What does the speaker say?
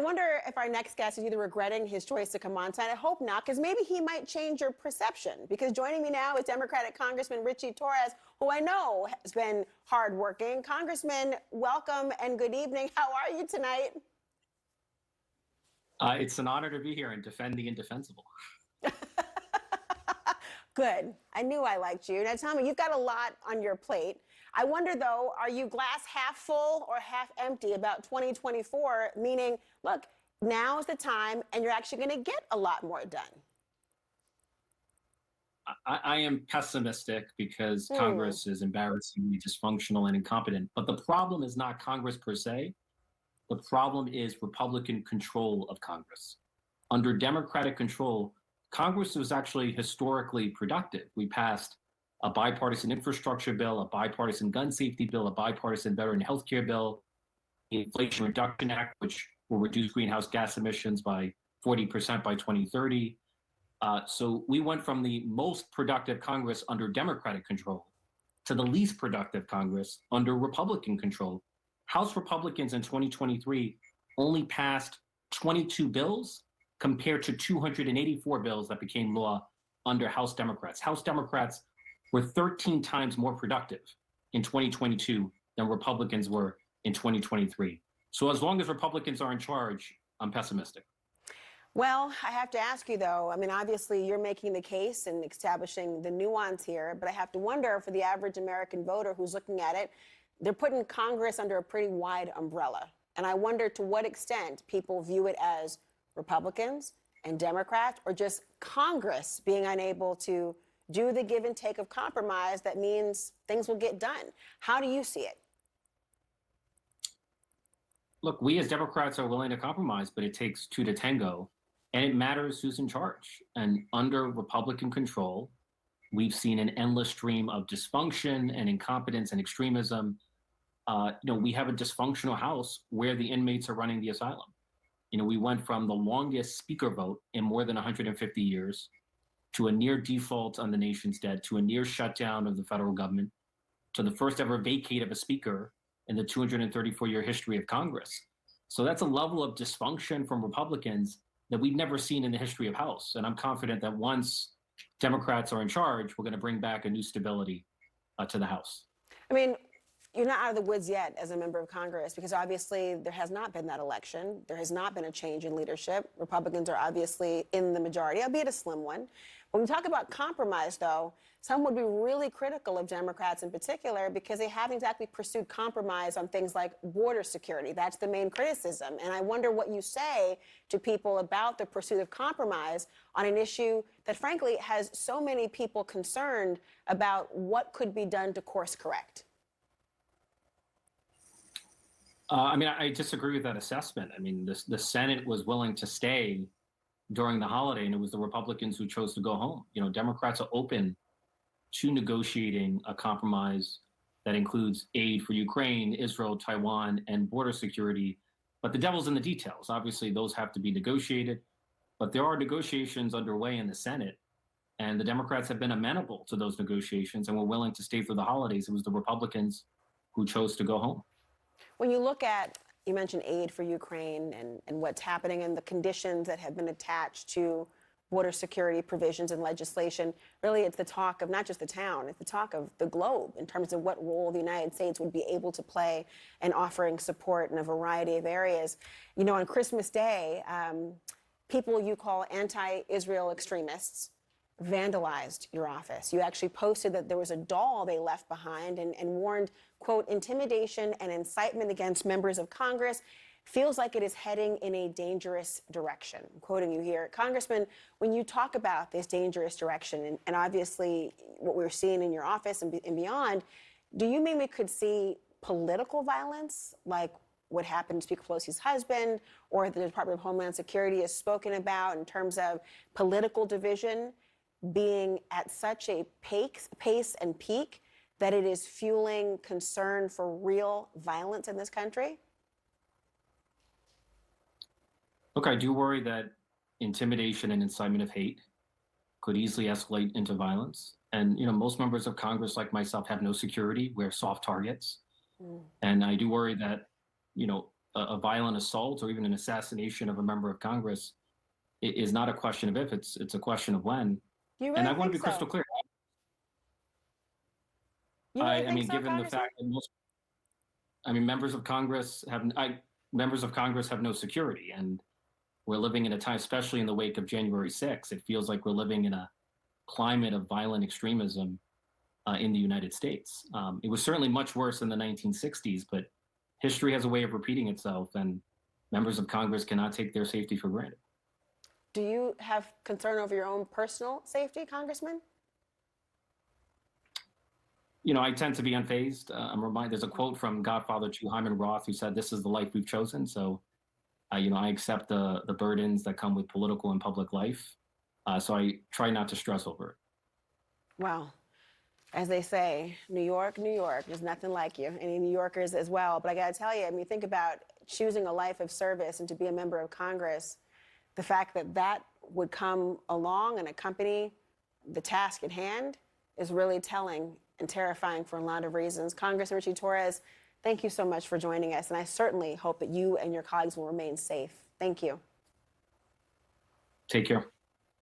wonder if our next guest is either regretting his choice to come on tonight. I hope not, because maybe he might change your perception. Because joining me now is Democratic Congressman Richie Torres, who I know has been hardworking. Congressman, welcome and good evening. How are you tonight? It's an honor to be here and defend the indefensible. Good. I knew I liked you. Now tell me, you've got a lot on your plate. I wonder, though, are you glass half full or half empty about 2024? Meaning, look, now is the time and you're actually going to get a lot more done. I am pessimistic because Congress is embarrassingly dysfunctional and incompetent. But the problem is not Congress per se. The problem is Republican control of Congress. Under Democratic control, Congress was actually historically productive. We passed a bipartisan infrastructure bill, a bipartisan gun safety bill, a bipartisan veteran health care bill, the Inflation Reduction Act, which will reduce greenhouse gas emissions by 40% by 2030. So we went from the most productive Congress under Democratic control to the least productive Congress under Republican control. House Republicans in 2023 only passed 22 bills compared to 284 bills that became law under House Democrats. House Democrats were 13 times more productive in 2022 than Republicans were in 2023. So as long as Republicans are in charge, I'm pessimistic. Well, I have to ask you, though, I mean, obviously you're making the case and establishing the nuance here, but I have to wonder for the average American voter who's looking at it, they're putting Congress under a pretty wide umbrella. And I wonder to what extent people view it as Republicans and Democrats or just Congress being unable to do the give and take of compromise that means things will get done. How do you see it? Look, we as Democrats are willing to compromise, but it takes two to tango, and it matters who's in charge. And under Republican control, we've seen an endless stream of dysfunction and incompetence and extremism. We have a dysfunctional House where the inmates are running the asylum. We went from the longest speaker vote in more than 150 years to a near default on the nation's debt, to a near shutdown of the federal government, to the first ever vacate of a speaker in the 234-year history of Congress. So that's a level of dysfunction from Republicans that we've never seen in the history of House. And I'm confident that once Democrats are in charge, we're going to bring back a new stability to the House. I mean, you're not out of the woods yet as a member of Congress because obviously there has not been that election. There has not been a change in leadership. Republicans are obviously in the majority, albeit a slim one. When we talk about compromise, though, some would be really critical of Democrats in particular because they haven't exactly pursued compromise on things like border security. That's the main criticism. And I wonder what you say to people about the pursuit of compromise on an issue that, frankly, has so many people concerned about what could be done to course correct. I disagree with that assessment. I mean, the Senate was willing to stay during the holiday, and it was the Republicans who chose to go home. Democrats are open to negotiating a compromise that includes aid for Ukraine, Israel, Taiwan, and border security. But the devil's in the details. Obviously, those have to be negotiated. But there are negotiations underway in the Senate, and the Democrats have been amenable to those negotiations and were willing to stay through the holidays. It was the Republicans who chose to go home. When you look at, you mentioned aid for Ukraine and what's happening and the conditions that have been attached to border security provisions and legislation, really it's the talk of not just the town, it's the talk of the globe in terms of what role the United States would be able to play in offering support in a variety of areas. On Christmas Day, people you call anti-Israel extremists vandalized your office. You actually posted that there was a doll they left behind and warned, quote, intimidation and incitement against members of Congress feels like it is heading in a dangerous direction. I'm quoting you here. Congressman, when you talk about this dangerous direction and obviously what we're seeing in your office and beyond, do you mean we could see political violence like what happened to Speaker Pelosi's husband or the Department of Homeland Security has spoken about in terms of political division being at such a pace and peak that it is fueling concern for real violence in this country? Look, I do worry that intimidation and incitement of hate could easily escalate into violence. And, most members of Congress like myself have no security. We're soft targets. And I do worry that, a violent assault or even an assassination of a member of Congress is not a question of if, it's a question of when. You And really I want to think be crystal so? clear. You really I think mean, so, given the Congressman? fact that members of Congress have no security, and we're living in a time, especially in the wake of January 6th, it feels like we're living in a climate of violent extremism in the United States. It was certainly much worse in the 1960s, but history has a way of repeating itself, and members of Congress cannot take their safety for granted. Do you have concern over your own personal safety, Congressman? You know, I tend to be unfazed. I'm reminded, there's a quote from Godfather 2, Hyman Roth, who said, "This is the life we've chosen." So, you know, I accept the burdens that come with political and public life. So I try not to stress over it. Well, as they say, New York, New York, there's nothing like you. Any New Yorkers as well. But I got to tell you, I mean, think about choosing a life of service and to be a member of Congress. The fact that that would come along and accompany the task at hand is really telling and terrifying for a lot of reasons. Congressman Richie Torres, thank you so much for joining us. And I certainly hope that you and your colleagues will remain safe. Thank you. Take care.